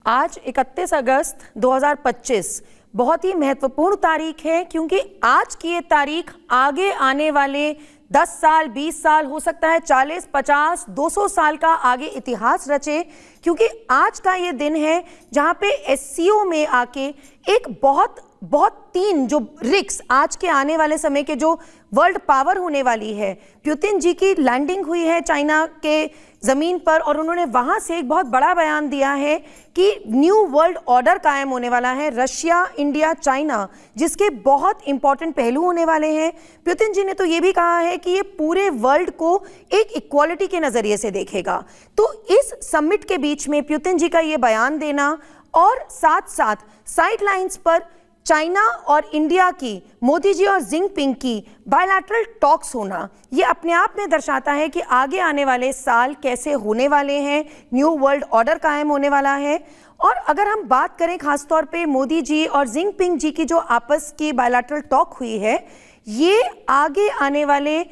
आज 31 अगस्त 2025 बहुत ही महत्वपूर्ण तारीख है, क्योंकि आज की ये तारीख आगे आने वाले 10 साल, 20 साल, हो सकता है 40, 50, 200 साल का आगे इतिहास रचे। क्योंकि आज का ये दिन है जहाँ पे एससीओ में आके एक बहुत तीन जो रिक्स आज के आने वाले समय के जो वर्ल्ड पावर होने वाली है, पुतिन जी की लैंडिंग हुई है चाइना के ज़मीन पर और उन्होंने वहाँ से एक बहुत बड़ा बयान दिया है कि न्यू वर्ल्ड ऑर्डर कायम होने वाला है, रशिया, इंडिया, चाइना, जिसके बहुत इंपॉर्टेंट पहलू होने वाले हैं। पुतिन जी ने तो ये भी कहा है कि ये पूरे वर्ल्ड को एक इक्वालिटी के नज़रिए से देखेगा। तो इस समिट के बीच में पुतिन जी का ये बयान देना और साथ साथ साइडलाइंस पर चाइना और इंडिया की, मोदी जी और जिनपिंग की बायलैटरल टॉक्स होना, ये अपने आप में दर्शाता है कि आगे आने वाले साल कैसे होने वाले हैं, न्यू वर्ल्ड ऑर्डर कायम होने वाला है। और अगर हम बात करें खासतौर पे मोदी जी और जिनपिंग जी की जो आपस की बायलैटरल टॉक हुई है, ये आगे आने वाले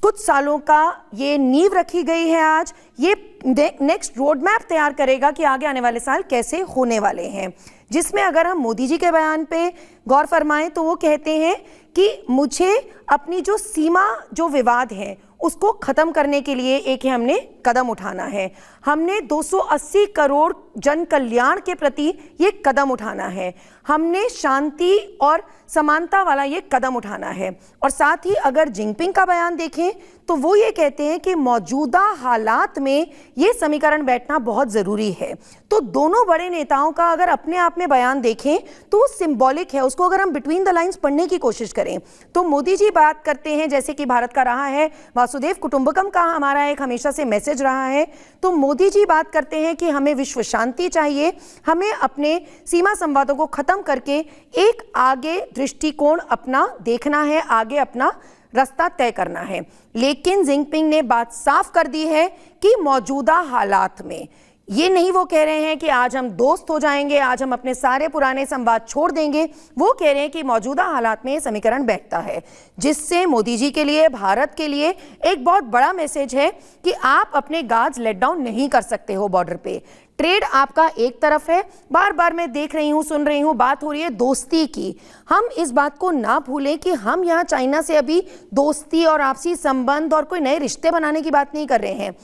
कुछ सालों का ये नींव रखी गई है। आज ये नेक्स्ट रोड मैप तैयार करेगा कि आगे आने वाले साल कैसे होने वाले हैं, जिसमें अगर हम मोदी जी के बयान पे गौर फरमाएं तो वो कहते हैं कि मुझे अपनी जो सीमा, जो विवाद है, उसको ख़त्म करने के लिए एक हमने कदम उठाना है। हमने 280 करोड़ जन कल्याण के प्रति ये कदम उठाना है। हमने शांति और समानता वाला ये कदम उठाना है। और साथ ही अगर जिनपिंग का बयान देखें तो वो ये कहते हैं कि मौजूदा हालात में ये समीकरण बैठना बहुत ज़रूरी है। तो दोनों बड़े नेताओं का अगर अपने आप में बयान देखें तो वो सिंबॉलिक है। उसको अगर हम बिटवीन द लाइंस पढ़ने की कोशिश करें तो मोदी जी बात करते हैं, जैसे कि भारत का रहा है, वासुदेव कुटुंबकम का हमारा एक हमेशा से मैसेज रहा है, तो मोदी जी बात करते हैं कि हमें विश्व शांति चाहिए, हमें अपने सीमा संवादों को खत्म करके एक आगे दृष्टिकोण अपना देखना है, आगे अपना रास्ता तय करना है। लेकिन जिनपिंग ने बात साफ कर दी है कि मौजूदा हालात में ये नहीं वो कह रहे हैं कि आज हम दोस्त हो जाएंगे, आज हम अपने सारे पुराने संवाद छोड़ देंगे। वो कह रहे हैं कि मौजूदा हालात में ये समीकरण बैठता है, जिससे मोदी जी के लिए, भारत के लिए एक बहुत बड़ा मैसेज है कि आप अपने गार्ड्स लेट डाउन नहीं कर सकते हो बॉर्डर पे। ट्रेड आपका एक तरफ है, बार बार मैं देख रही हूँ, सुन रही हूँ, बात हो रही है दोस्ती की। हम इस बात को ना भूलें कि हम यहाँ चाइना से अभी दोस्ती और आपसी संबंध और कोई नए रिश्ते बनाने की बात नहीं कर रहे हैं।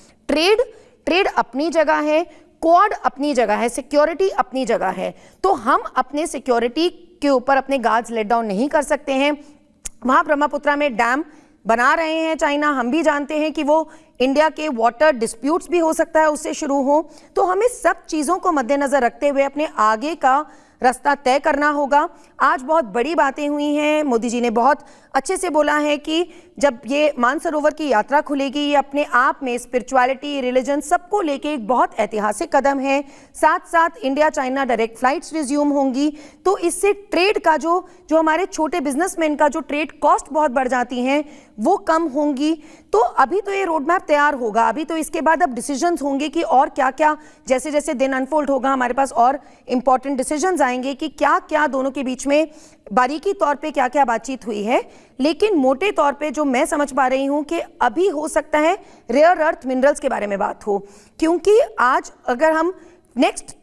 ट्रेड अपनी जगह है, क्वाड अपनी जगह है, सिक्योरिटी अपनी जगह है। तो हम अपने सिक्योरिटी के ऊपर अपने गार्ड्स लेट डाउन नहीं कर सकते हैं। वहाँ ब्रह्मपुत्रा में डैम बना रहे हैं चाइना, हम भी जानते हैं कि वो इंडिया के वाटर डिस्प्यूट्स भी हो सकता है उससे शुरू हो। तो हमें सब चीज़ों को मद्देनज़र रखते हुए अपने आगे का रास्ता तय करना होगा। आज बहुत बड़ी बातें हुई हैं। मोदी जी ने बहुत अच्छे से बोला है कि जब ये मानसरोवर की यात्रा खुलेगी, ये अपने आप में स्पिरिचुअलिटी, रिलीजन, सबको लेके एक बहुत ऐतिहासिक कदम है। साथ साथ India China direct flights resume होंगी, तो इससे ट्रेड का जो हमारे छोटे बिजनेसमैन का जो ट्रेड कॉस्ट बहुत बढ़ जाती हैं वो कम होंगी। तो अभी तो ये रोड मैप तैयार होगा, अभी तो इसके बाद अब डिसीजंस होंगे कि और क्या क्या, जैसे जैसे दिन अनफोल्ड होगा हमारे पास और इंपॉर्टेंट डिसीजंस आएंगे कि क्या क्या दोनों के बीच में बारीकी तौर पे क्या क्या बातचीत हुई है। लेकिन मोटे तौर पे जो मैं समझ पा रही हूँ कि अभी हो सकता है रेयर अर्थ मिनरल्स के बारे में बात हो, क्योंकि आज अगर हम नेक्स्ट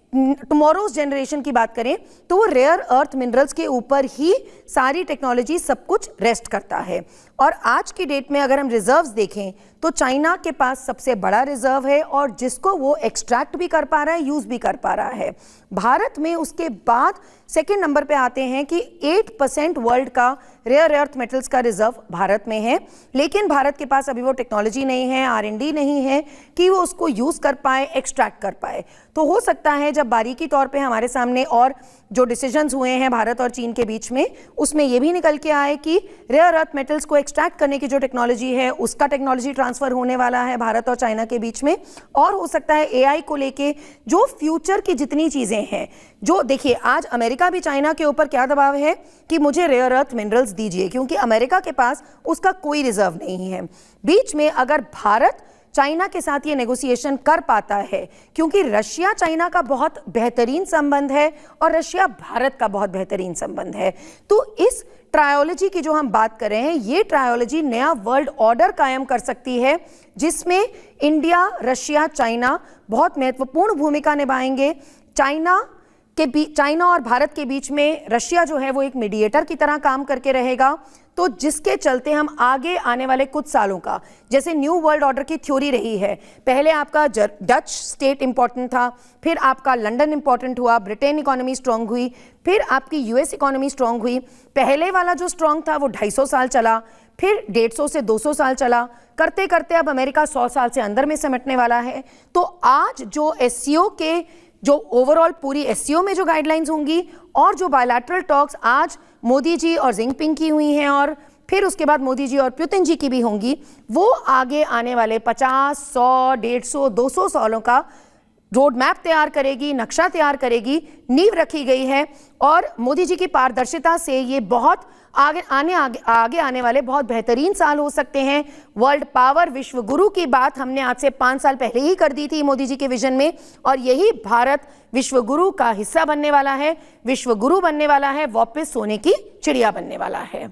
टुमारोज जनरेशन की बात करें तो वो रेयर अर्थ मिनरल्स के ऊपर ही सारी टेक्नोलॉजी, सब कुछ रेस्ट करता है। और आज की डेट में अगर हम रिजर्व्स देखें तो चाइना के पास सबसे बड़ा रिजर्व है और जिसको वो एक्सट्रैक्ट भी कर पा रहा है, यूज़ भी कर पा रहा है। भारत में उसके बाद सेकेंड नंबर पे आते हैं कि 8% वर्ल्ड का रेयर अर्थ मेटल्स का रिजर्व भारत में है। लेकिन भारत के पास अभी वो टेक्नोलॉजी नहीं है, R&D नहीं है कि वो उसको यूज़ कर पाए, एक्सट्रैक्ट कर पाए। तो हो सकता है जब बारीकी तौर पे हमारे सामने और जो डिसीजंस हुए हैं भारत और चीन के बीच में, उसमें ये भी निकल के आए कि रेयर अर्थ मेटल्स को एक्सट्रैक्ट करने की जो टेक्नोलॉजी है उसका टेक्नोलॉजी ट्रांसफर होने वाला है भारत और चाइना के बीच में। और हो सकता है AI को लेके जो फ्यूचर की जितनी चीज़ें हैं, जो देखिए आज अमेरिका भी चाइना के ऊपर क्या दबाव है कि मुझे रेयर अर्थ मिनरल्स दीजिए, क्योंकि अमेरिका के पास उसका कोई रिजर्व नहीं है। बीच में अगर भारत चाइना के साथ ये नेगोशिएशन कर पाता है, क्योंकि रशिया चाइना का बहुत बेहतरीन संबंध है और रशिया भारत का बहुत बेहतरीन संबंध है, तो इस ट्रायोलॉजी की जो हम बात कर रहे हैं, ये ट्रायोलॉजी नया वर्ल्ड ऑर्डर कायम कर सकती है, जिसमें इंडिया, रशिया, चाइना बहुत महत्वपूर्ण भूमिका निभाएंगे। चाइना और भारत के बीच में रशिया जो है वो एक मीडिएटर की तरह काम करके रहेगा, तो जिसके चलते हम आगे आने वाले कुछ सालों का, जैसे न्यू वर्ल्ड ऑर्डर की थ्योरी रही है, पहले आपका डच स्टेट इंपॉर्टेंट था, फिर आपका लंदन इंपॉर्टेंट हुआ, ब्रिटेन इकोनॉमी स्ट्रांग हुई, फिर आपकी यूएस इकोनॉमी स्ट्रांग हुई। पहले वाला जो स्ट्रांग था वो 250 साल चला, फिर 150 से 200 साल चला, करते करते अब अमेरिका 100 साल से अंदर में सिमटने वाला है। तो आज जो एससीओ के जो ओवरऑल पूरी एससीओ में जो गाइडलाइंस होंगी और जो बायलैटरल टॉक्स आज मोदी जी और जिनपिंग की हुई हैं और फिर उसके बाद मोदी जी और पुतिन जी की भी होंगी, वो आगे आने वाले 50, 100, 150, 200 सालों का रोड मैप तैयार करेगी, नक्शा तैयार करेगी, नींव रखी गई है। और मोदी जी की पारदर्शिता से ये बहुत आगे आने वाले बहुत बेहतरीन साल हो सकते हैं। वर्ल्ड पावर विश्व गुरु की बात हमने आज से 5 साल पहले ही कर दी थी मोदी जी के विजन में, और यही भारत विश्व गुरु का हिस्सा बनने वाला है, विश्व गुरु बनने वाला है, वापस सोने की चिड़िया बनने वाला है।